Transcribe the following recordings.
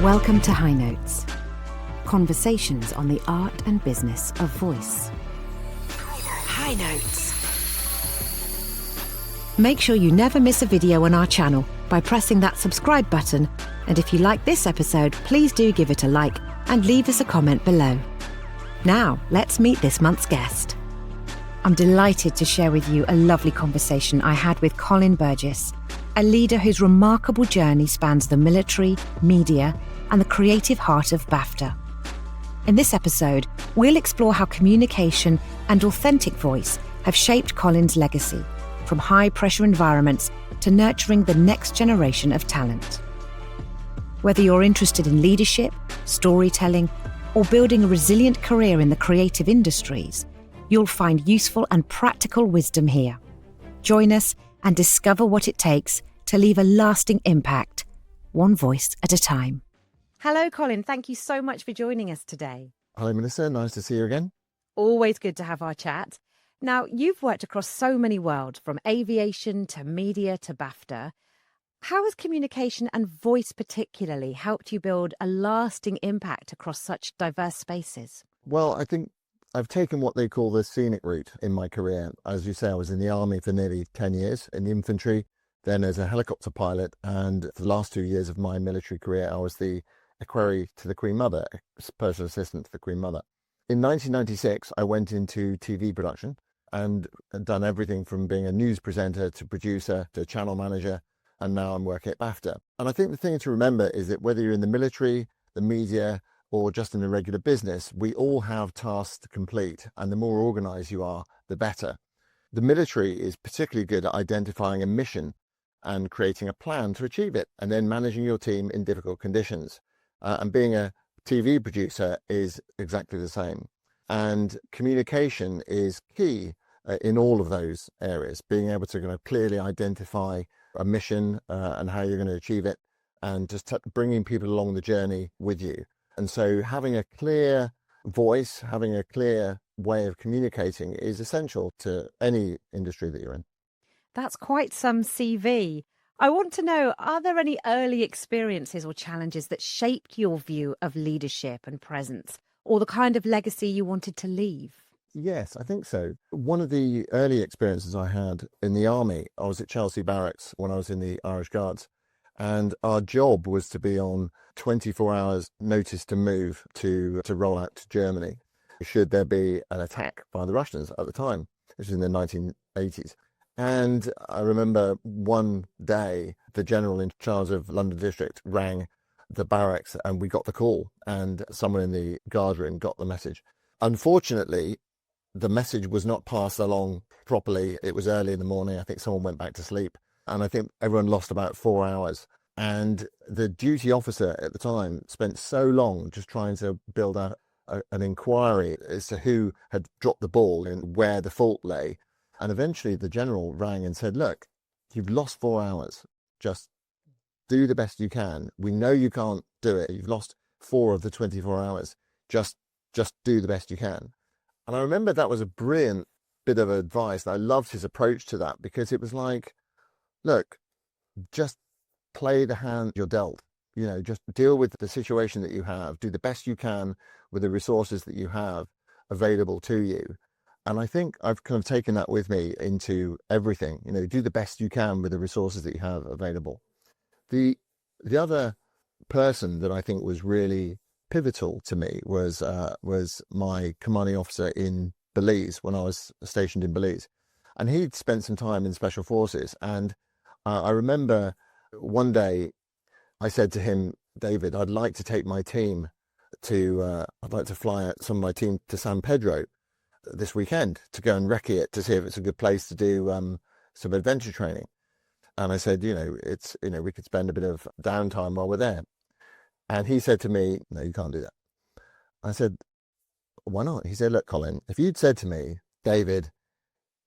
Welcome to High Notes, conversations on the art and business of voice. High Notes. Make sure you never miss a video on our channel by pressing that subscribe button, and if you like this episode, please do give it a like and leave us a comment below. Now, let's meet this month's guest. I'm delighted to share with you a lovely conversation I had with Colin Burgess, a leader whose remarkable journey spans the military, media, and the creative heart of BAFTA. In this episode, we'll explore how communication and authentic voice have shaped Colin's legacy, from high-pressure environments to nurturing the next generation of talent. Whether you're interested in leadership, storytelling, or building a resilient career in the creative industries, you'll find useful and practical wisdom here. Join us and discover what it takes to leave a lasting impact, one voice at a time. Hello, Colin. Thank you so much for joining us today. Hello, Melissa. Nice to see you again. Always good to have our chat. Now, you've worked across so many worlds, from aviation to media to BAFTA. How has communication and voice particularly helped you build a lasting impact across such diverse spaces? Well, I think I've taken what they call the scenic route in my career. As you say, I was in the army for nearly 10 years in the infantry, then as a helicopter pilot, and for the last 2 years of my military career, I was the equerry to the Queen Mother, personal assistant to the Queen Mother. In 1996, I went into TV production and had done everything from being a news presenter to producer to channel manager, and now I'm working at BAFTA. And I think the thing to remember is that whether you're in the military, the media, or just in a regular business, we all have tasks to complete, and the more organized you are, the better. The military is particularly good at identifying a mission and creating a plan to achieve it, and then managing your team in difficult conditions. And being a TV producer is exactly the same. And communication is key in all of those areas, being able to kind of clearly identify a mission and how you're going to achieve it, and just bringing people along the journey with you. And so having a clear voice, having a clear way of communicating is essential to any industry that you're in. That's quite some CV. I want to know, are there any early experiences or challenges that shaped your view of leadership and presence, or the kind of legacy you wanted to leave? Yes, I think so. One of the early experiences I had in the army, I was at Chelsea Barracks when I was in the Irish Guards, and our job was to be on 24 hours notice to move to roll out to Germany should there be an attack by the Russians at the time, which was in the 1980s. And I remember one day the general in charge of London District rang the barracks and we got the call, and someone in the guard room got the message. Unfortunately, the message was not passed along properly. It was early in the morning. I think someone went back to sleep, and I think everyone lost about 4 hours. And the duty officer at the time spent so long just trying to build out an inquiry as to who had dropped the ball and where the fault lay. And eventually the general rang and said, look, you've lost 4 hours. Just do the best you can. We know you can't do it. You've lost 4 of the 24 hours. Just do the best you can. And I remember that was a brilliant bit of advice. I loved his approach to that, because it was like, look, just play the hand you're dealt. You know, just deal with the situation that you have. Do the best you can with the resources that you have available to you. And I think I've kind of taken that with me into everything. You know, do the best you can with the resources that you have available. The other person that I think was really pivotal to me was my commanding officer in Belize when I was stationed in Belize. And he'd spent some time in Special Forces. And I remember one day I said to him, David, I'd like to take my team I'd like to fly out some of my team to San Pedro this weekend to go and recce it to see if it's a good place to do some adventure training. And I said, we could spend a bit of downtime while we're there. And he said to me, no, you can't do that. I said, why not? He said, look, Colin, if you'd said to me, David,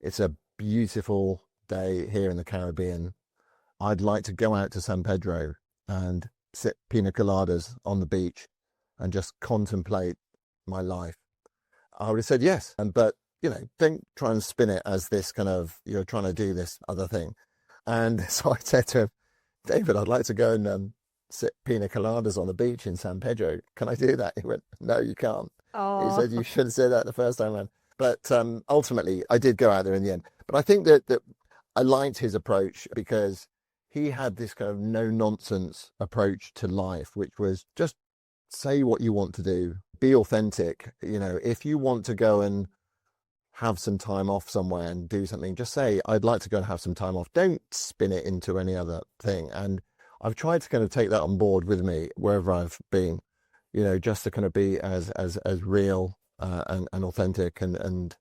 it's a beautiful day here in the Caribbean, I'd like to go out to San Pedro and sip pina coladas on the beach and just contemplate my life, I would have said yes. But don't try and spin it as this kind of, you're trying to do this other thing. And so I said to him, David, I'd like to go and sip pina coladas on the beach in San Pedro. Can I do that? He went, no, you can't. He Oh, said, you should have said that the first time around. But ultimately, I did go out there in the end. But I think that I liked his approach because he had this kind of no-nonsense approach to life, which was just say what you want to do, be authentic. You know, if you want to go and have some time off somewhere and do something, just say, I'd like to go and have some time off. Don't spin it into any other thing. And I've tried to kind of take that on board with me wherever I've been, you know, just to kind of be as real and authentic and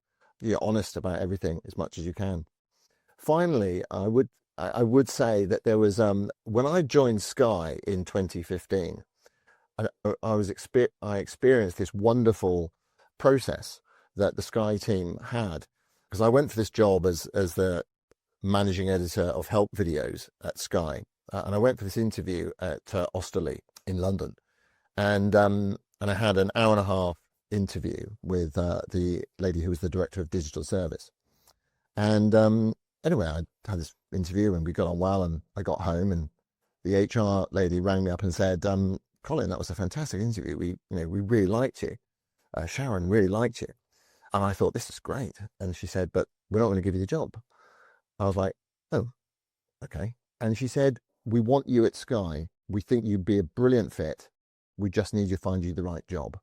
honest about everything as much as you can. Finally, I would say that there was when I joined Sky in 2015, I experienced this wonderful process that the Sky team had, because I went for this job as the managing editor of help videos at Sky, and I went for this interview at Osterley in London, and I had an hour and a half interview with the lady who was the director of digital service, and anyway, I had this interview and we got on well, and I got home and the HR lady rang me up and said, Colin, that was a fantastic interview. We really liked you. Sharon really liked you. And I thought, this is great. And she said, but we're not going to give you the job. I was like, oh, okay. And she said, we want you at Sky. We think you'd be a brilliant fit. We just need to find you the right job.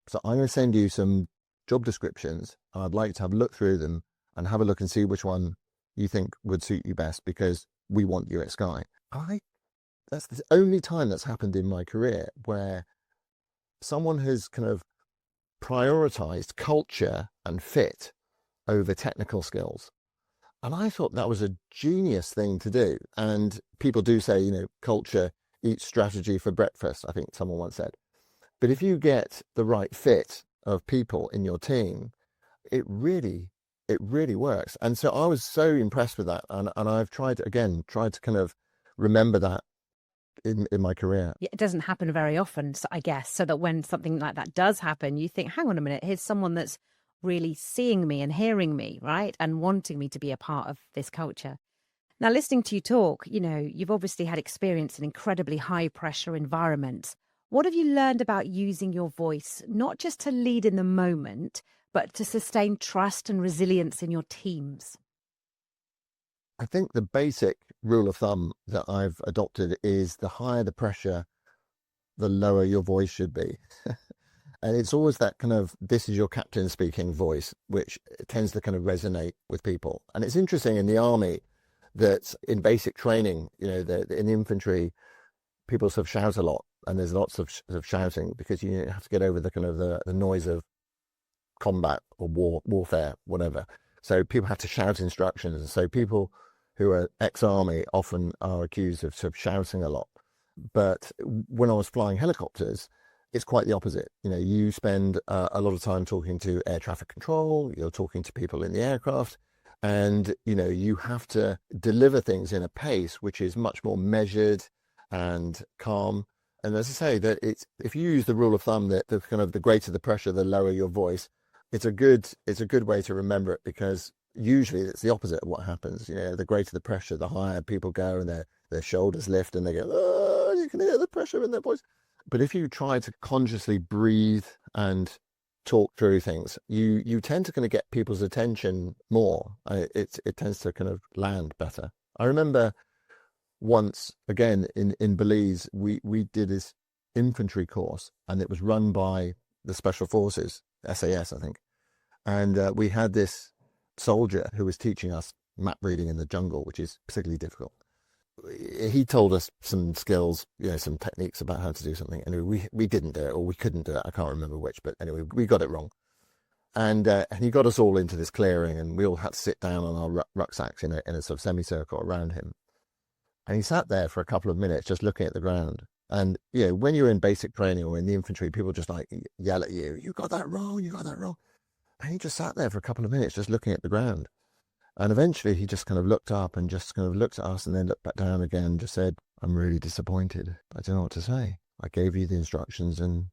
So I'm going to send you some job descriptions. And I'd like to have a look through them and have a look and see which one you think would suit you best, because we want you at Sky. That's the only time that's happened in my career where someone has kind of prioritized culture and fit over technical skills. And I thought that was a genius thing to do. And people do say, culture eats strategy for breakfast, I think someone once said. But if you get the right fit of people in your team, it really works. And so I was so impressed with that. And I've tried to kind of remember that in my career. Yeah, it doesn't happen very often, I guess, so that when something like that does happen, you think, hang on a minute, here's someone that's really seeing me and hearing me, right? And wanting me to be a part of this culture. Now, listening to you talk, you've obviously had experience in incredibly high pressure environments. What have you learned about using your voice, not just to lead in the moment, but to sustain trust and resilience in your teams? I think the basic rule of thumb that I've adopted is the higher the pressure, the lower your voice should be. And it's always that kind of, this is your captain speaking voice, which tends to kind of resonate with people. And it's interesting in the army that in basic training, in the infantry, people sort of shout a lot, and there's lots of shouting because you have to get over the kind of the noise of combat or warfare, whatever. So people have to shout instructions. And so people who are ex-army often are accused of sort of shouting a lot. But when I was flying helicopters, it's quite the opposite. You spend a lot of time talking to air traffic control, you're talking to people in the aircraft, and, you have to deliver things in a pace which is much more measured and calm. And as I say, that if you use the rule of thumb that the greater the pressure, the lower your voice, it's a good way to remember it, because usually it's the opposite of what happens. The greater the pressure, the higher people go, and their shoulders lift and they go, oh, you can hear the pressure in their voice. But if you try to consciously breathe and talk through things, you tend to kind of get people's attention more. It tends to kind of land better. I remember once, again, in Belize, we did this infantry course, and it was run by the Special Forces, SAS, I think. And we had this soldier who was teaching us map reading in the jungle, which is particularly difficult. He told us some skills, some techniques about how to do something. Anyway, we didn't do it, or we couldn't do it. I can't remember which, but anyway, we got it wrong. And he got us all into this clearing, and we all had to sit down on our rucksacks in a sort of semicircle around him. And he sat there for a couple of minutes just looking at the ground. And, when you're in basic training or in the infantry, people just like yell at you, you got that wrong, you got that wrong. And he just sat there for a couple of minutes just looking at the ground. And eventually he just kind of looked up and just kind of looked at us and then looked back down again and just said, I'm really disappointed. I don't know what to say. I gave you the instructions and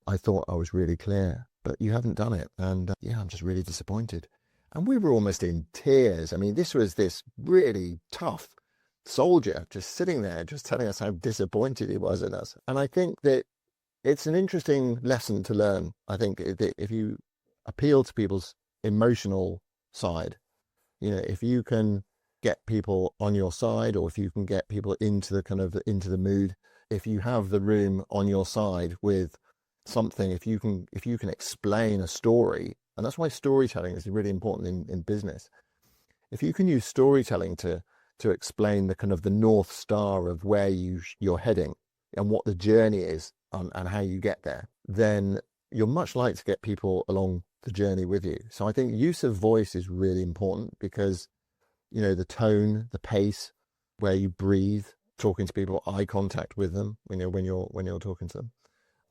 I thought I was really clear, but you haven't done it. And I'm just really disappointed. And we were almost in tears. I mean, this was this really tough soldier just sitting there, just telling us how disappointed he was in us. And I think that it's an interesting lesson to learn. I think that if you appeal to people's emotional side, if you can get people on your side, or if you can get people into the mood, if you have the room on your side with something, if you can explain a story, and that's why storytelling is really important in business. If you can use storytelling to explain the North Star of where you're heading and what the journey is and how you get there, then you're much likely to get people along the journey with you. So I think use of voice is really important, because the tone, the pace, where you breathe, talking to people, eye contact with them when you're talking to them.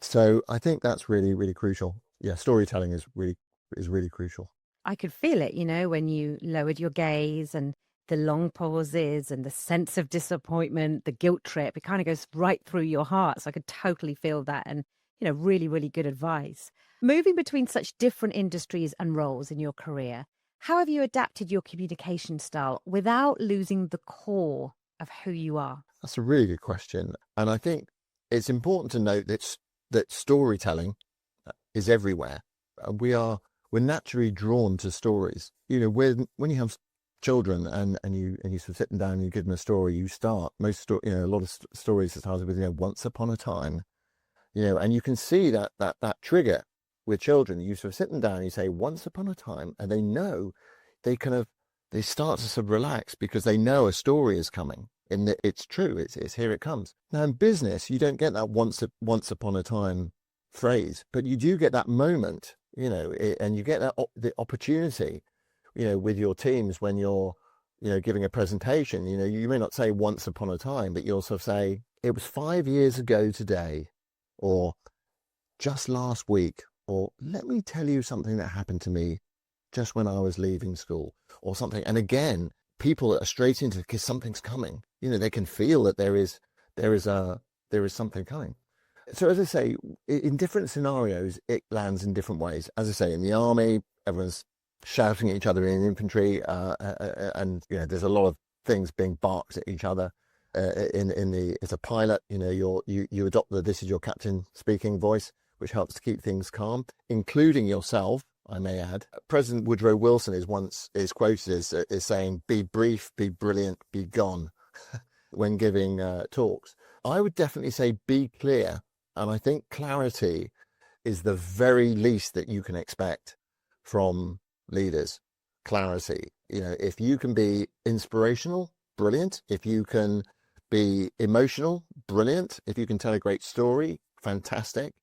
So I think that's really, really crucial. Yeah, storytelling is really crucial. I could feel it, when you lowered your gaze, and the long pauses and the sense of disappointment, the guilt trip, it kind of goes right through your heart. So I could totally feel that, and, really, really good advice. Moving between such different industries and roles in your career, how have you adapted your communication style without losing the core of who you are? That's a really good question. And I think it's important to note that storytelling is everywhere. We're naturally drawn to stories. When you have children and you sort of sit them down and you give them a story, you start a lot of stories that started with once upon a time, and you can see that trigger with children. You sort of sit them down and you say once upon a time, and they know they start to sort of relax, because they know a story is coming. And it's true. It's here it comes. Now in business, you don't get that once upon a time phrase, but you do get that moment, and you get the opportunity, with your teams when you're, giving a presentation. You may not say once upon a time, but you'll sort of say it was 5 years ago today, or just last week, or let me tell you something that happened to me just when I was leaving school, or something. And again, people are straight into, because something's coming. They can feel that there is something coming. So as I say, in different scenarios, it lands in different ways. As I say, in the army, everyone's shouting at each other. In infantry, and there's a lot of things being barked at each other. As a pilot, you adopt the "this is your captain" speaking voice, which helps to keep things calm, including yourself, I may add. President Woodrow Wilson is quoted as saying, "Be brief, be brilliant, be gone," when giving talks. I would definitely say be clear. And I think clarity is the very least that you can expect from leaders. Clarity. If you can be inspirational, brilliant. If you can be emotional, brilliant. If you can tell a great story, fantastic.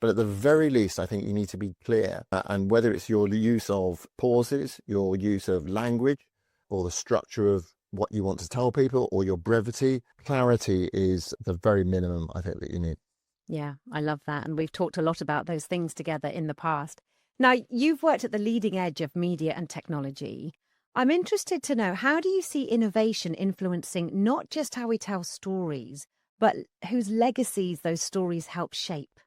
But at the very least, I think you need to be clear. And whether it's your use of pauses, your use of language, or the structure of what you want to tell people, or your brevity, clarity is the very minimum, I think, that you need. Yeah, I love that. And we've talked a lot about those things together in the past. Now, you've worked at the leading edge of media and technology. I'm interested to know, how do you see innovation influencing not just how we tell stories, but whose legacies those stories help shape?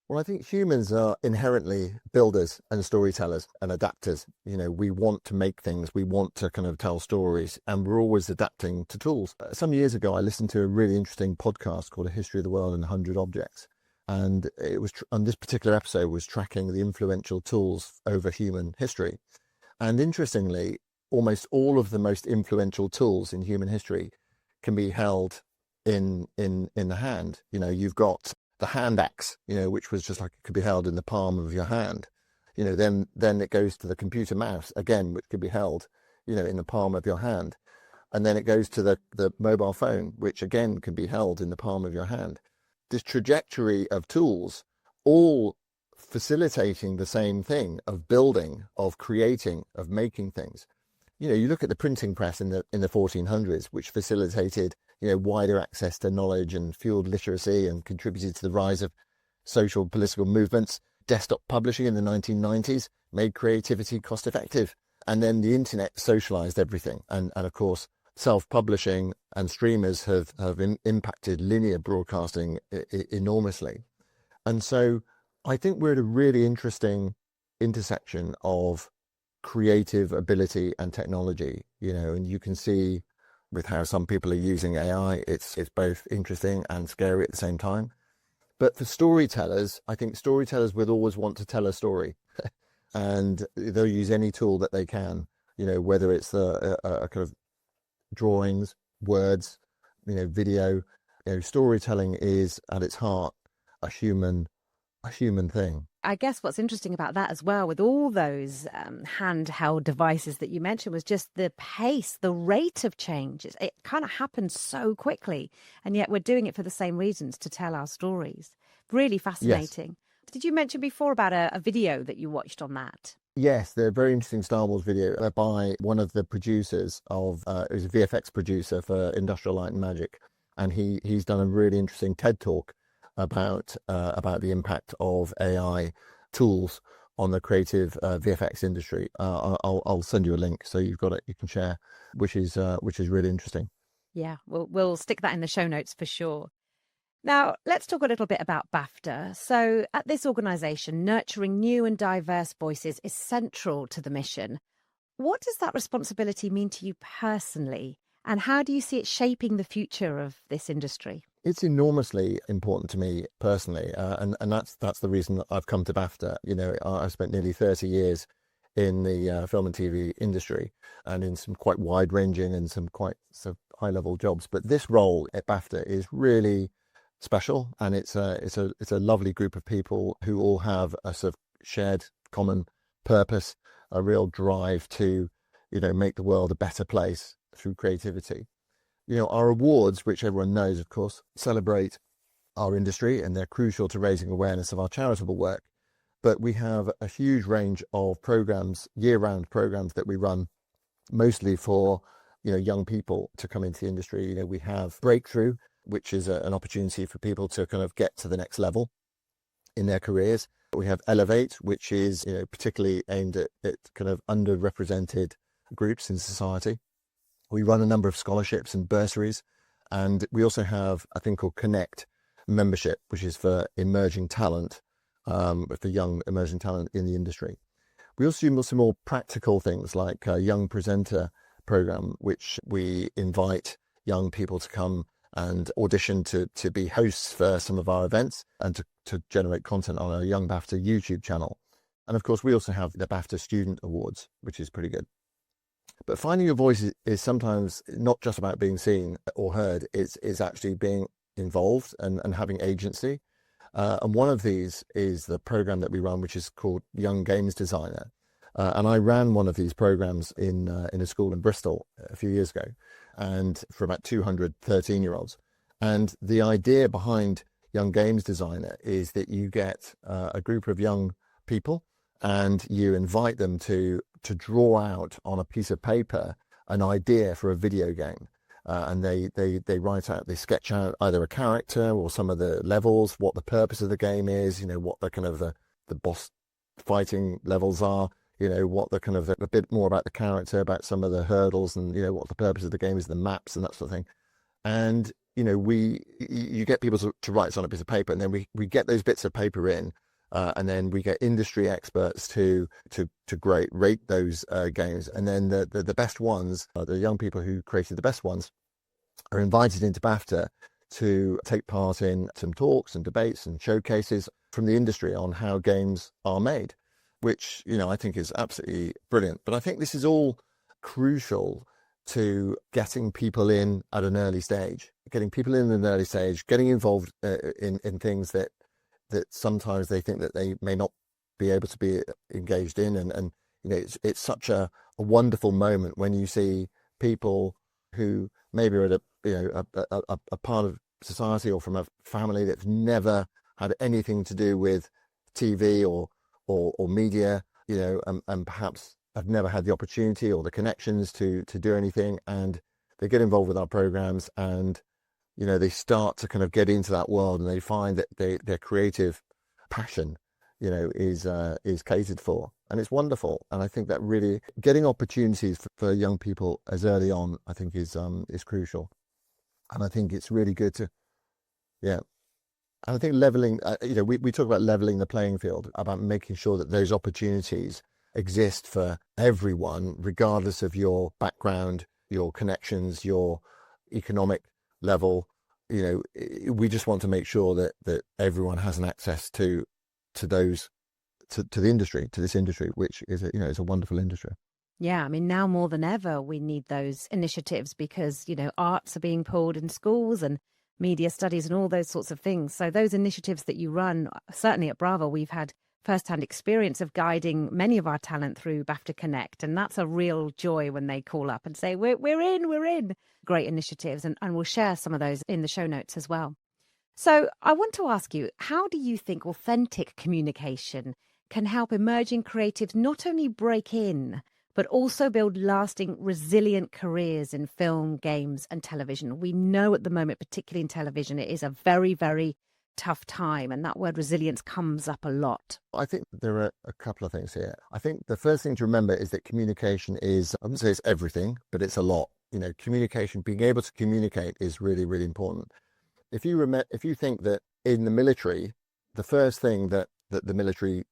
Well, I think humans are inherently builders and storytellers and adapters. We want to make things, we want to kind of tell stories, and we're always adapting to tools. Some years ago, I listened to a really interesting podcast called A History of the World in 100 Objects. And it was on this particular episode was tracking the influential tools over human history. And interestingly, almost all of the most influential tools in human history can be held in the hand. You've got the hand axe, which was just like, it could be held in the palm of your hand. Then it goes to the computer mouse, again, which could be held, in the palm of your hand. And then it goes to the mobile phone, which again can be held in the palm of your hand. This trajectory of tools, all facilitating the same thing of building, of creating, of making things. You look at the printing press in the 1400s, which facilitated wider access to knowledge and fueled literacy and contributed to the rise of social political movements. Desktop publishing in the 1990s made creativity cost effective. And then the internet socialized everything. And of course, self-publishing and streamers have impacted linear broadcasting enormously. And so I think we're at a really interesting intersection of creative ability and technology, and you can see with how some people are using AI. It's both interesting and scary at the same time. But for storytellers, I think storytellers would always want to tell a story, and they'll use any tool that they can, whether it's a kind of drawings, words, video. Storytelling is at its heart a human thing. I guess what's interesting about that as well, with all those handheld devices that you mentioned, was just the pace, the rate of change. It kind of happened so quickly, and yet we're doing it for the same reasons, to tell our stories. Really fascinating. Yes. Did you mention before about a video that you watched on that? Yes, they're a very interesting Star Wars video by one of the producers of, it was a VFX producer for Industrial Light and Magic, and he's done a really interesting TED Talk about the impact of AI tools on the creative VFX industry. I'll send you a link so you've got it, you can share, which is really interesting. Yeah, we'll stick that in the show notes for sure. Now, let's talk a little bit about BAFTA. So at this organisation, nurturing new and diverse voices is central to the mission. What does that responsibility mean to you personally? And how do you see it shaping the future of this industry? It's enormously important to me personally, and that's the reason that I've come to BAFTA. I've spent nearly 30 years in the film and TV industry, and in some quite wide-ranging and some quite sort of high-level jobs. But this role at BAFTA is really special, and it's a lovely group of people who all have a sort of shared common purpose, a real drive to make the world a better place through creativity. Our awards, which everyone knows, of course, celebrate our industry, and they're crucial to raising awareness of our charitable work. But we have a huge range of programs, year-round programs that we run, mostly for young people to come into the industry. We have Breakthrough, which is an opportunity for people to kind of get to the next level in their careers. We have Elevate, which is particularly aimed at kind of underrepresented groups in society. We run a number of scholarships and bursaries, and we also have a thing called Connect membership, which is for emerging talent, for young emerging talent in the industry. We also do some more practical things like a young presenter program, which we invite young people to come and audition to be hosts for some of our events and to generate content on our Young BAFTA YouTube channel. And of course, we also have the BAFTA Student Awards, which is pretty good. But finding your voice is sometimes not just about being seen or heard. It's actually being involved and having agency. And one of these is the program that we run, which is called Young Games Designer. And I ran one of these programs in a school in Bristol a few years ago, and for about 200 13-year-olds. And the idea behind Young Games Designer is that you get a group of young people, and you invite them to draw out on a piece of paper an idea for a video game. And they write out, they sketch out either a character or some of the levels, what the purpose of the game is, what the kind of the boss fighting levels are, what the kind of a bit more about the character, about some of the hurdles, and what the purpose of the game is, the maps and that sort of thing. And you get people to write this on a piece of paper, and then we get those bits of paper in, and then we get industry experts to rate those games, and then the best ones, the young people who created the best ones, are invited into BAFTA to take part in some talks and debates and showcases from the industry on how games are made, which I think is absolutely brilliant. But I think this is all crucial to getting people in at an early stage, getting involved in things that sometimes they think that they may not be able to be engaged in. And it's such a wonderful moment when you see people who maybe are at a part of society or from a family that's never had anything to do with TV or media, and perhaps have never had the opportunity or the connections to do anything, and they get involved with our programs, and they start to kind of get into that world, and they find that their creative passion is catered for, and it's wonderful. And I think that really getting opportunities for young people as early on, I think is crucial. And I think it's really good to and I think leveling, we talk about leveling the playing field, about making sure that those opportunities exist for everyone, regardless of your background, your connections, your economic level. We just want to make sure that everyone has an access to those, to the industry, to this industry, which is is a wonderful industry. Yeah, I mean, now more than ever, we need those initiatives because, arts are being pulled in schools and media studies and all those sorts of things. So those initiatives that you run, certainly at Bravo, we've had firsthand experience of guiding many of our talent through BAFTA Connect. And that's a real joy when they call up and say, we're in. Great initiatives. And we'll share some of those in the show notes as well. So I want to ask you, how do you think authentic communication can help emerging creatives not only break in, but also build lasting, resilient careers in film, games, and television? We know at the moment, particularly in television, it is a very, very tough time, and that word resilience comes up a lot. I think there are a couple of things here. I think the first thing to remember is that communication is, I wouldn't say it's everything, but it's a lot. Communication, being able to communicate is really, really important. If you think that in the military, the first thing that the military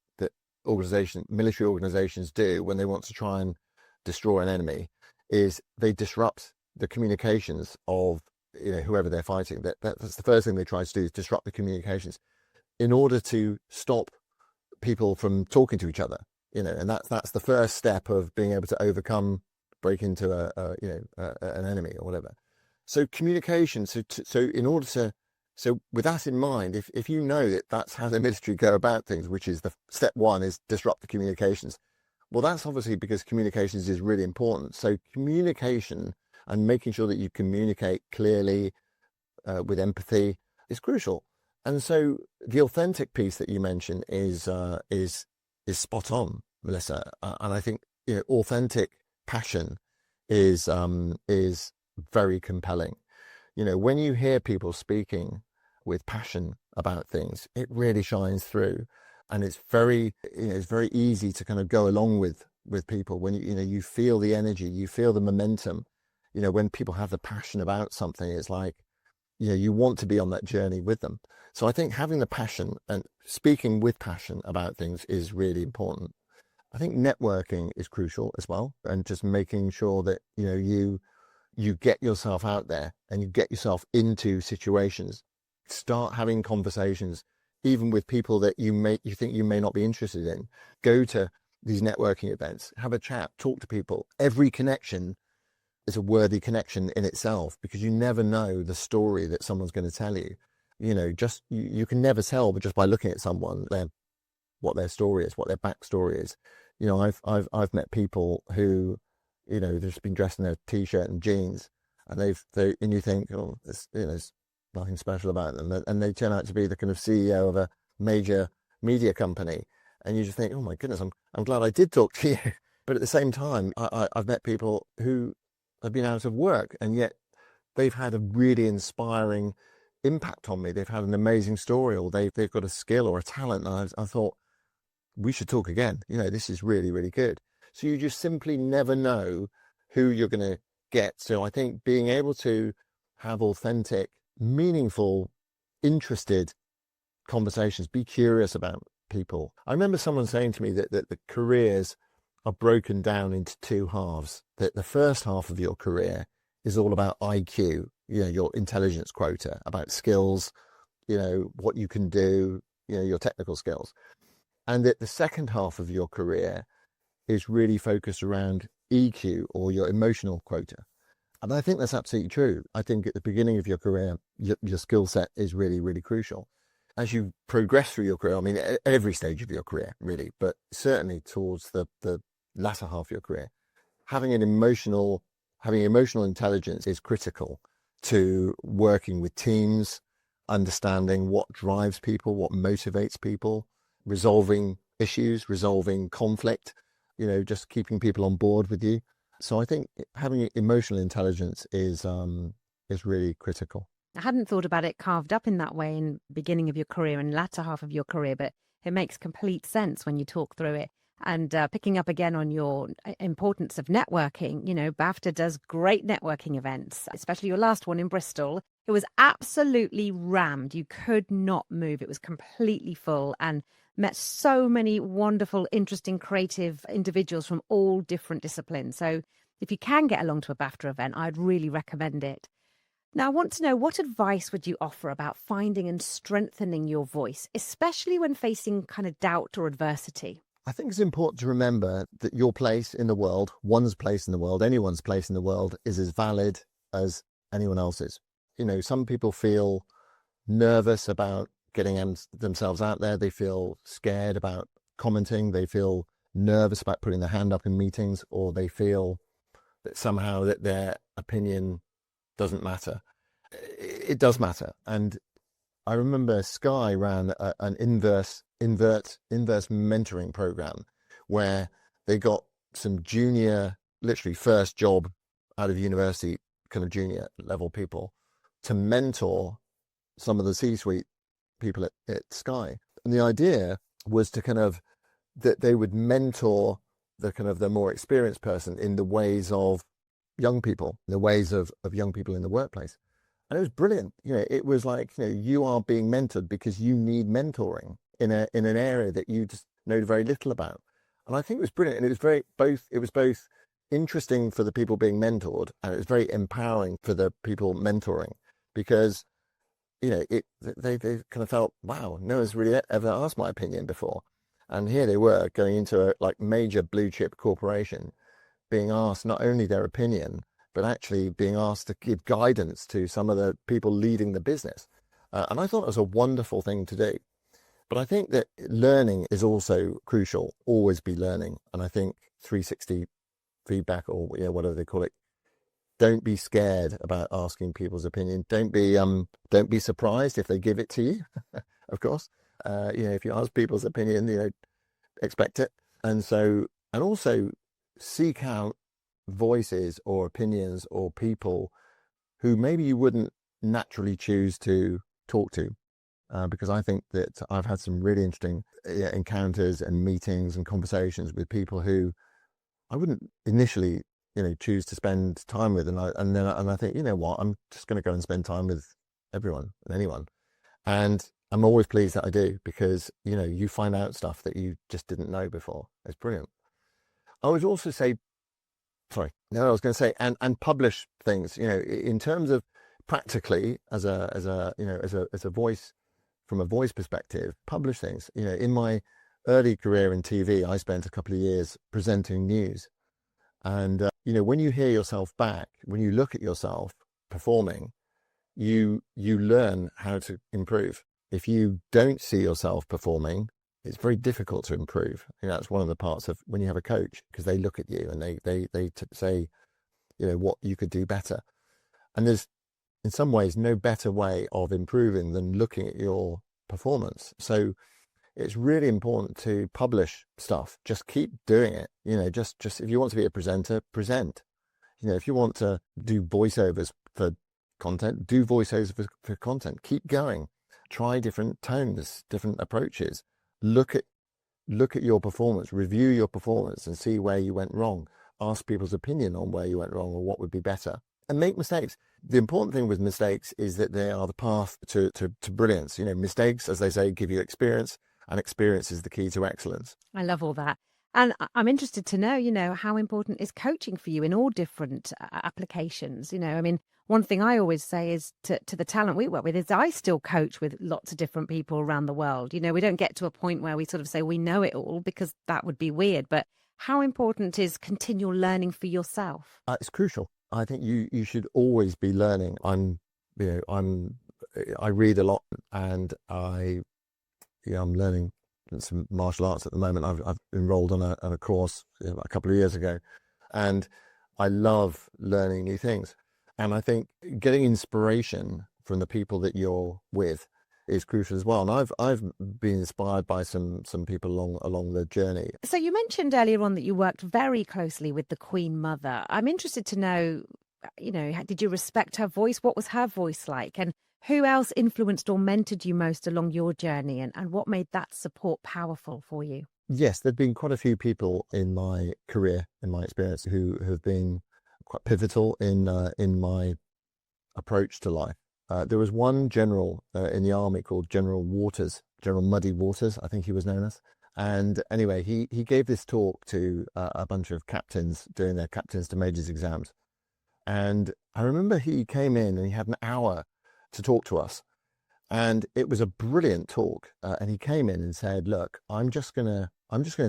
organizations do when they want to try and destroy an enemy is they disrupt the communications of whoever they're fighting. That's the first thing they try to do, is disrupt the communications in order to stop people from talking to each other. And that's the first step of being able to break into an enemy or whatever. So communication. So with that in mind, if you know that that's how the military go about things, which is the step one is disrupt the communications. Well, that's obviously because communications is really important. So communication and making sure that you communicate clearly with empathy is crucial. And so the authentic piece that you mentioned is spot on, Melissa. And I think authentic passion is very compelling. When you hear people speaking with passion about things, it really shines through, and it's very easy to kind of go along with people when you feel the energy, you feel the momentum. When people have the passion about something, it's like you want to be on that journey with them. So I think having the passion and speaking with passion about things is really important. I think networking is crucial as well, and just making sure that you get yourself out there and you get yourself into situations. Start having conversations, even with people that you think you may not be interested in. Go to these networking events, have a chat, talk to people. Every connection is a worthy connection in itself, because you never know the story that someone's going to tell you. You can never tell, but just by looking at someone, what their story is, what their backstory is. I've met people who they've just been dressed in a t-shirt and jeans, and and you think, oh, there's nothing special about them, and they turn out to be the kind of CEO of a major media company, and you just think, oh my goodness, I'm glad I did talk to you. But at the same time, I've met people who have been out of work, and yet they've had a really inspiring impact on me. They've had an amazing story, or they've got a skill or a talent, and I thought, we should talk again. This is really, really good. So you just simply never know who you're going to get. So I think being able to have authentic, meaningful, interested conversations, be curious about people. I remember someone saying to me that the careers are broken down into two halves, that the first half of your career is all about IQ, your intelligence quota, about skills, what you can do, your technical skills. And that the second half of your career is really focused around EQ, or your emotional quota. And I think that's absolutely true. I think at the beginning of your career, your skill set is really, really crucial. As you progress through your career, I mean, at every stage of your career, really, but certainly towards the latter half of your career, having emotional intelligence is critical to working with teams, understanding what drives people, what motivates people, resolving issues, resolving conflict, just keeping people on board with you. So I think having emotional intelligence is really critical. I hadn't thought about it carved up in that way in the beginning of your career and latter half of your career, but it makes complete sense when you talk through it. And picking up again on your importance of networking, BAFTA does great networking events, especially your last one in Bristol. It was absolutely rammed. You could not move. It was completely full, and met so many wonderful, interesting, creative individuals from all different disciplines. So if you can get along to a BAFTA event, I'd really recommend it. Now, I want to know, what advice would you offer about finding and strengthening your voice, especially when facing kind of doubt or adversity? I think it's important to remember that your place in the world, one's place in the world, anyone's place in the world is as valid as anyone else's. You know, some people feel nervous about getting themselves out there. They feel scared about commenting. They feel nervous about putting their hand up in meetings, or they feel that somehow that their opinion doesn't matter. It does matter. And I remember Sky ran an inverse mentoring program where they got some junior, literally first job out of university, kind of junior level people to mentor some of the C-suite people at Sky. And the idea was to kind of, that they would mentor the more experienced person in the ways of young people, the ways of young people in the workplace. And it was brilliant. You know, it was like, you know, you are being mentored because you need mentoring in an area that you just know very little about. And I think it was brilliant. And it was both interesting for the people being mentored, and it was very empowering for the people mentoring, because, you know, they kind of felt, wow, no one's really ever asked my opinion before. And here they were going into a like major blue chip corporation, being asked not only their opinion, but actually being asked to give guidance to some of the people leading the business. And I thought it was a wonderful thing to do. But I think that learning is also crucial, always be learning. And I think 360 feedback, or whatever they call it, don't be scared about asking people's opinion. Don't be surprised if they give it to you, of course. If you ask people's opinion, expect it. And also seek out voices or opinions or people who maybe you wouldn't naturally choose to talk to, because I think that I've had some really interesting encounters and meetings and conversations with people who I wouldn't initially choose to spend time with, and I think, you know what, I'm just going to go and spend time with everyone and anyone, and I'm always pleased that I do, because you find out stuff that you just didn't know before. It's brilliant. I would also say, and publish things, in terms of practically as a voice, from a voice perspective, publish things. In my early career in TV, I spent a couple of years presenting news. And, when you hear yourself back, when you look at yourself performing, you learn how to improve. If you don't see yourself performing, it's very difficult to improve. That's one of the parts of when you have a coach, because they look at you and they say, what you could do better. And there's, in some ways, no better way of improving than looking at your performance. So it's really important to publish stuff. Just keep doing it. Just if you want to be a presenter, present. If you want to do voiceovers for content, do voiceovers for content. Keep going. Try different tones, different approaches. Look at your performance, review your performance, and see where you went wrong. Ask people's opinion on where you went wrong or what would be better, and make mistakes. The important thing with mistakes is that they are the path to brilliance. Mistakes, as they say, give you experience, and experience is the key to excellence. I love all that. And I'm interested to know, how important is coaching for you in all different applications? One thing I always say is to the talent we work with is I still coach with lots of different people around the world. We don't get to a point where we sort of say we know it all, because that would be weird. But how important is continual learning for yourself? It's crucial. I think you should always be learning. I read a lot, and I'm learning some martial arts at the moment. I've enrolled on a course a couple of years ago, and I love learning new things. And I think getting inspiration from the people that you're with is crucial as well. And I've been inspired by some people along the journey. So you mentioned earlier on that you worked very closely with the Queen Mother. I'm interested to know, did you respect her voice? What was her voice like? And who else influenced or mentored you most along your journey? And what made that support powerful for you? Yes, there've been quite a few people in my career, in my experience, who have been quite pivotal in my approach to life. There was one general in the army called General Muddy Waters, I think he was known as. And anyway, he gave this talk to a bunch of captains doing their captains to majors exams. And I remember he came in and he had an hour to talk to us. And it was a brilliant talk. And he came in and said, look, I'm just gonna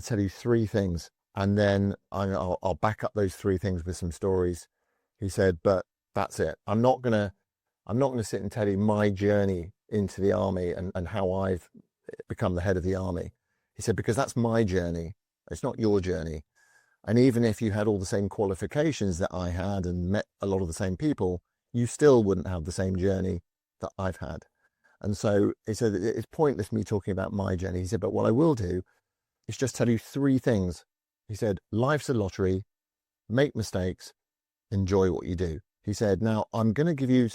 tell you three things. And then I'll back up those three things with some stories. He said, but that's it. I'm not gonna sit and tell you my journey into the army and how I've become the head of the army. He said, because that's my journey. It's not your journey. And even if you had all the same qualifications that I had and met a lot of the same people, you still wouldn't have the same journey that I've had. And so he said, it's pointless me talking about my journey. He said, but what I will do is just tell you three things. He said, life's a lottery, make mistakes, enjoy what you do. He said, now I'm going to give you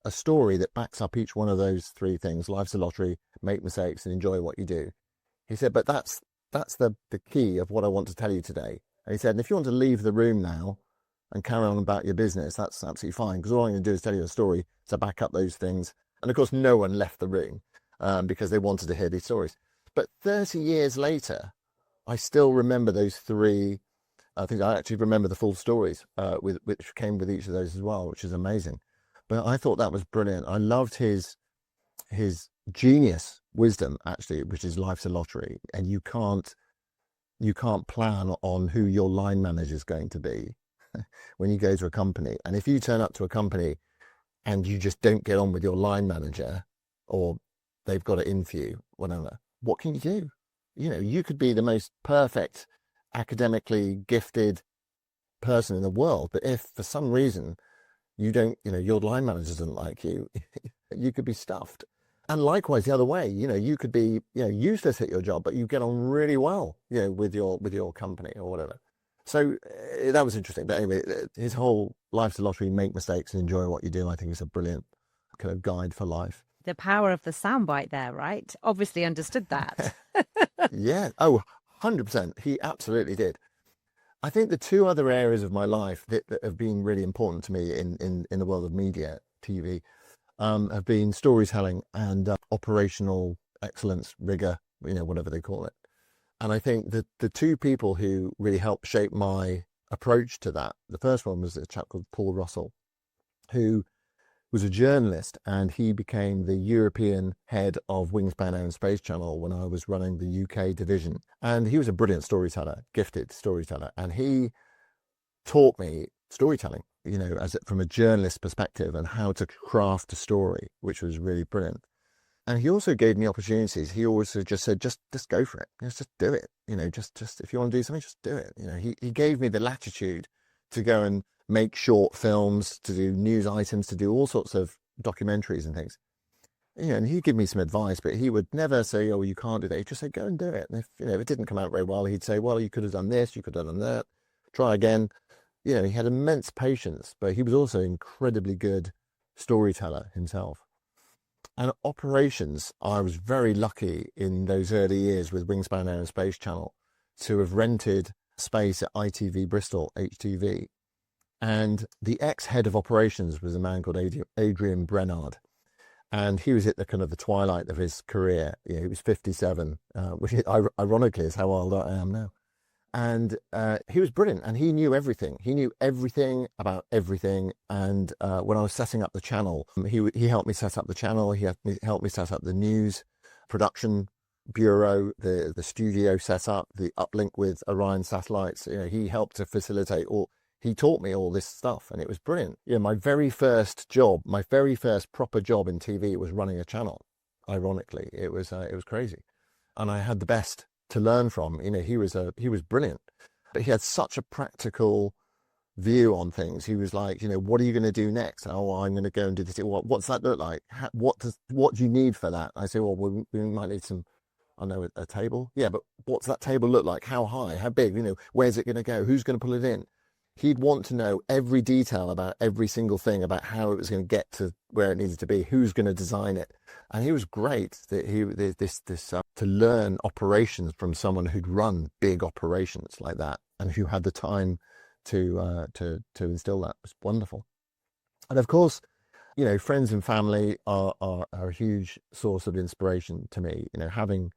a story that backs up each one of those three things. Life's a lottery, make mistakes, and enjoy what you do. He said, but that's the key of what I want to tell you today. And he said, and if you want to leave the room now and carry on about your business, that's absolutely fine, because all I'm going to do is tell you a story to back up those things. And of course, no one left the room because they wanted to hear these stories. But 30 years later, I still remember those three. I think I actually remember the full stories which came with each of those as well, which is amazing. But I thought that was brilliant. I loved his genius wisdom, actually, which is life's a lottery, and you can't plan on who your line manager is going to be when you go to a company. And if you turn up to a company and you just don't get on with your line manager, or they've got it in for you, whatever, what can you do? You know, you could be the most perfect, academically gifted person in the world, but if for some reason your line manager doesn't like you, you could be stuffed. And likewise, the other way, you could be, useless at your job, but you get on really well, with your company or whatever. So that was interesting. But anyway, his whole life's a lottery, make mistakes and enjoy what you do, I think is a brilliant kind of guide for life. The power of the soundbite there, right? Obviously understood that. Yeah. Oh, 100%. He absolutely did. I think the two other areas of my life that have been really important to me in the world of media, TV, have been storytelling and operational excellence, rigor, whatever they call it. And I think that the two people who really helped shape my approach to that, the first one was a chap called Paul Russell, who was a journalist, and he became the European head of Wingspan Air and Space Channel when I was running the UK division. And he was a brilliant storyteller, gifted storyteller, and he taught me storytelling, from a journalist perspective and how to craft a story, which was really brilliant. And he also gave me opportunities. He always just said, just go for it. Just do it. Just if you want to do something, just do it. He gave me the latitude to go and make short films, to do news items, to do all sorts of documentaries and things. And he'd give me some advice, but he would never say, oh, you can't do that. He'd just say, go and do it. And if it didn't come out very well, he'd say, well, you could have done this, you could have done that, try again. He had immense patience, but he was also an incredibly good storyteller himself. And operations, I was very lucky in those early years with Wingspan Air and Space Channel to have rented space at ITV Bristol, HTV. And the ex-head of operations was a man called Adrian Brennard. And he was at the kind of the twilight of his career. He was 57, which ironically is how old I am now. And he was brilliant, and he knew everything. He knew everything about everything. And when I was setting up the channel, he helped me set up the channel. He helped me set up the news production bureau, the studio setup, the uplink with Orion satellites. He helped to facilitate all. He taught me all this stuff, and it was brilliant. My very first proper job in TV was running a channel. Ironically, it was crazy, and I had the best to learn from. He was brilliant, but he had such a practical view on things. He was like, what are you going to do next? Oh, I'm going to go and do this. What's that look like? What do you need for that? I say, well, we might need some, I know, a table. Yeah, but what's that table look like? How high? How big? Where's it going to go? Who's going to pull it in? He'd want to know every detail about every single thing, about how it was going to get to where it needed to be, who's going to design it. And he was great that to learn operations from someone who'd run big operations like that and who had the time to instill that. It was wonderful. And of course, friends and family are a huge source of inspiration to me. Having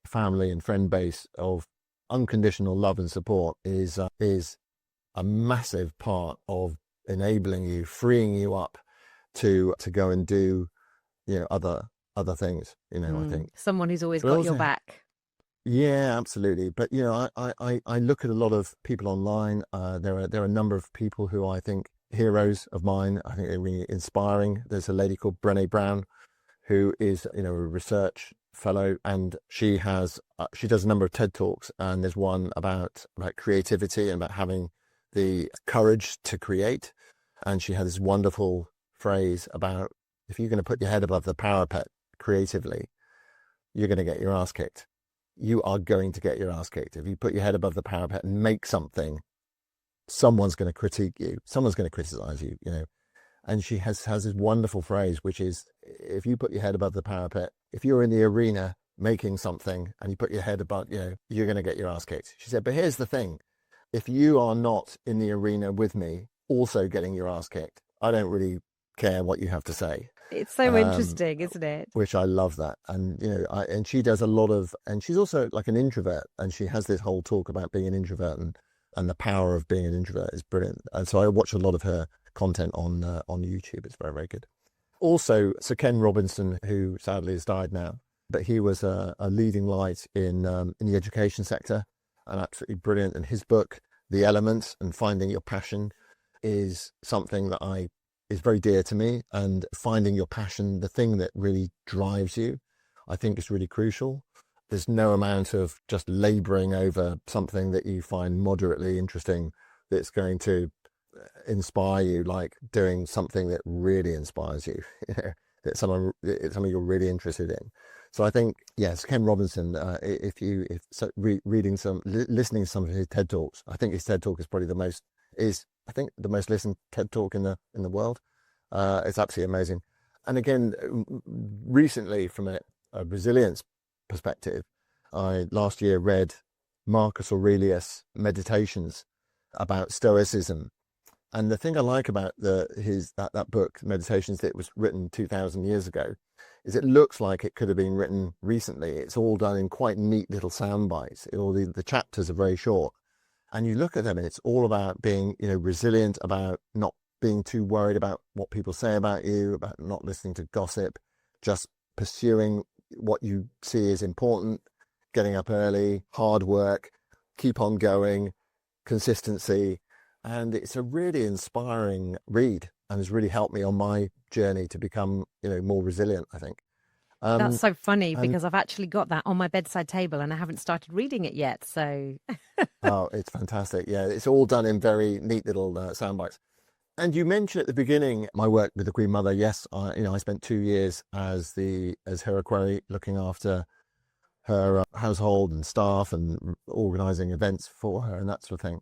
family and friend base of unconditional love and support is a massive part of enabling you, freeing you up to go and do, other things, I think. Someone who's always But got also, your back. yeah, absolutely. But, I look at a lot of people online. There are a number of people who I think heroes of mine. I think they're really inspiring. There's a lady called Brené, who is, a research fellow, and she does a number of TED Talks, and there's one about creativity and about having the courage to create. And she had this wonderful phrase about, if you're going to put your head above the parapet creatively, you're going to get your ass kicked. You are going to get your ass kicked. If you put your head above the parapet and make something, someone's going to critique you. Someone's going to criticize you, And she has this wonderful phrase, which is, if you put your head above the parapet, if you're in the arena making something and you put your head above, you're going to get your ass kicked. She said, but here's the thing. If you are not in the arena with me, also getting your ass kicked, I don't really care what you have to say. It's so interesting, isn't it? Which I love that. And, and she does a lot of, and she's also like an introvert, and she has this whole talk about being an introvert and the power of being an introvert is brilliant. And so I watch a lot of her content on YouTube. It's very, very good. Also, Sir Ken Robinson, who sadly has died now, but he was a leading light in the education sector, and absolutely brilliant. And his book, The Elements and Finding Your Passion, is something that is very dear to me. And finding your passion, the thing that really drives you, I think is really crucial. There's no amount of just laboring over something that you find moderately interesting that's going to inspire you, like doing something that really inspires you, that something you're really interested in. So I think, yes, Ken Robinson, listening to some of his TED Talks, I think his TED Talk is probably the most listened TED Talk in the world. It's absolutely amazing. And again, recently, from a resilience perspective, I last year read Marcus Aurelius' Meditations about Stoicism. And the thing I like about that book, Meditations, that was written 2,000 years ago, is it looks like it could have been written recently. It's all done in quite neat little sound bites. All the chapters are very short. And you look at them and it's all about being, resilient, about not being too worried about what people say about you, about not listening to gossip, just pursuing what you see as important, getting up early, hard work, keep on going, consistency. And it's a really inspiring read and has really helped me on my journey to become, more resilient, I think. That's so funny because I've actually got that on my bedside table and I haven't started reading it yet. So, oh, it's fantastic. Yeah, it's all done in very neat little sound bites. And you mentioned at the beginning my work with the Queen Mother. Yes, I spent 2 years as her equerry, looking after her household and staff and organising events for her and that sort of thing.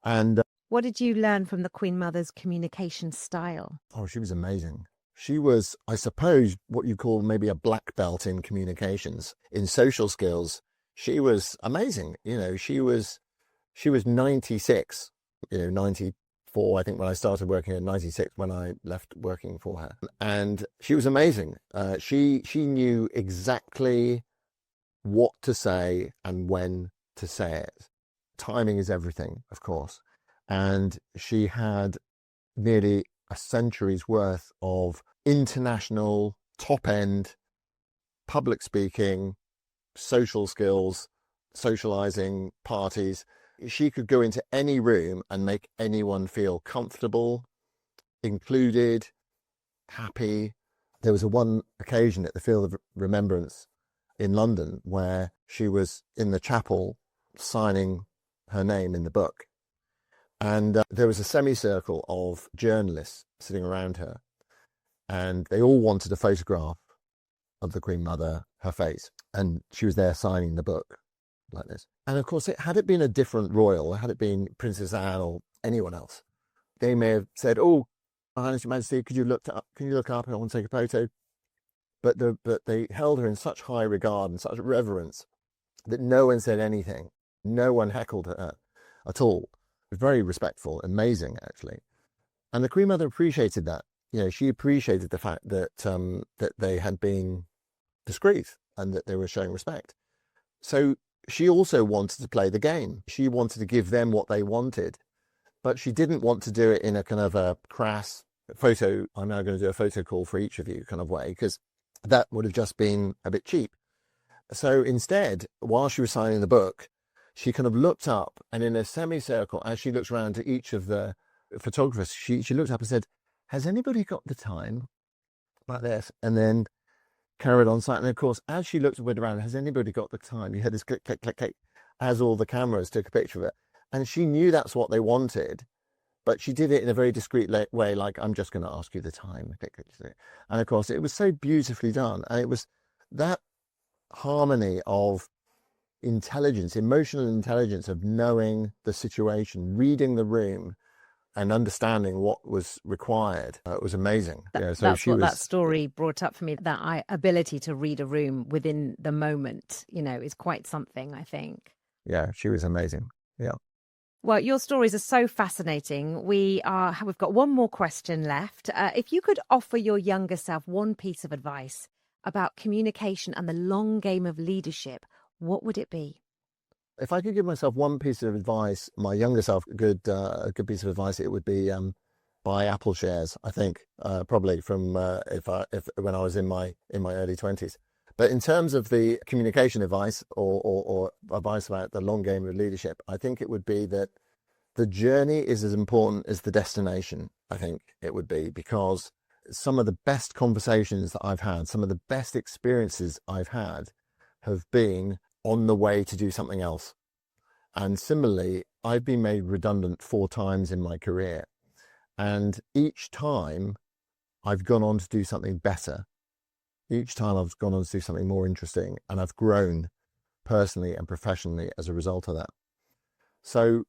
And what did you learn from the Queen Mother's communication style? Oh, she was amazing. She was, I suppose, what you call maybe a black belt in communications, in social skills. She was amazing. She was 96, 94, I think, when I started working at 96, when I left working for her. And she was amazing. She knew exactly what to say and when to say it. Timing is everything, of course. And she had nearly a century's worth of international top-end public speaking, social skills, socializing parties. She could go into any room and make anyone feel comfortable, included, happy. There was one occasion at the Field of Remembrance in London where she was in the chapel signing her name in the book. And there was a semicircle of journalists sitting around her, and they all wanted a photograph of the Queen Mother, her face, and she was there signing the book like this. And of course, had it been a different royal, had it been Princess Anne or anyone else, they may have said, "Oh, Your Highness, Your Majesty, can you look up? I want to take a photo." But they held her in such high regard and such reverence that no one said anything. No one heckled her at all. Very respectful, amazing, actually. And the Queen Mother appreciated that. She appreciated the fact that that they had been discreet and that they were showing respect. So she also wanted to play the game. She wanted to give them what they wanted, but she didn't want to do it in a kind of a crass photo. I'm now going to do a photo call for each of you kind of way, because that would have just been a bit cheap. So instead, while she was signing the book, she kind of looked up, and in a semicircle, as she looked around to each of the photographers, she looked up and said, "Has anybody got the time?" Like this, and then carried on sight. And of course, as she looked around, "Has anybody got the time?" You heard this click, click, click, click, as all the cameras took a picture of it. And she knew that's what they wanted, but she did it in a very discreet way, like, "I'm just going to ask you the time." And of course, it was so beautifully done. And it was that harmony of intelligence, emotional intelligence, of knowing the situation, reading the room, and understanding what was required. It was amazing. That's what that story brought up for me. That ability to read a room within the moment, is quite something, I think. Yeah, she was amazing. Yeah. Well, your stories are so fascinating. We've got one more question left. If you could offer your younger self one piece of advice about communication and the long game of leadership, what would it be? If I could give myself one piece of advice, my younger self, a good piece of advice, it would be buy Apple shares. I think probably from when I was in my early 20s. But in terms of the communication advice or advice about the long game of leadership, I think it would be that the journey is as important as the destination. I think it would be, because some of the best conversations that I've had, some of the best experiences I've had, have been on the way to do something else. And similarly, I've been made redundant 4 times in my career. And each time I've gone on to do something better. Each time I've gone on to do something more interesting, and I've grown personally and professionally as a result of that. So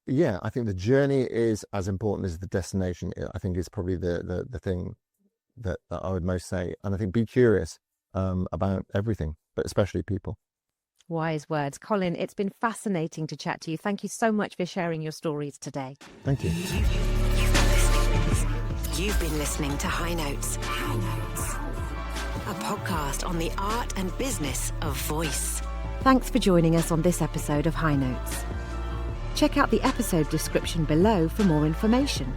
yeah, I think the journey is as important as the destination. I think is probably the thing that I would most say. And I think be curious about everything, but especially people. Wise words. Colin, it's been fascinating to chat to you. Thank you so much for sharing your stories today. Thank you. You've been listening to High Notes, a podcast on the art and business of voice. Thanks for joining us on this episode of High Notes. Check out the episode description below for more information.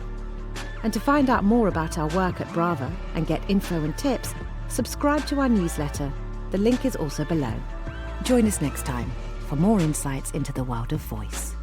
And to find out more about our work at Bravo and get info and tips, subscribe to our newsletter. The link is also below. Join us next time for more insights into the world of voice.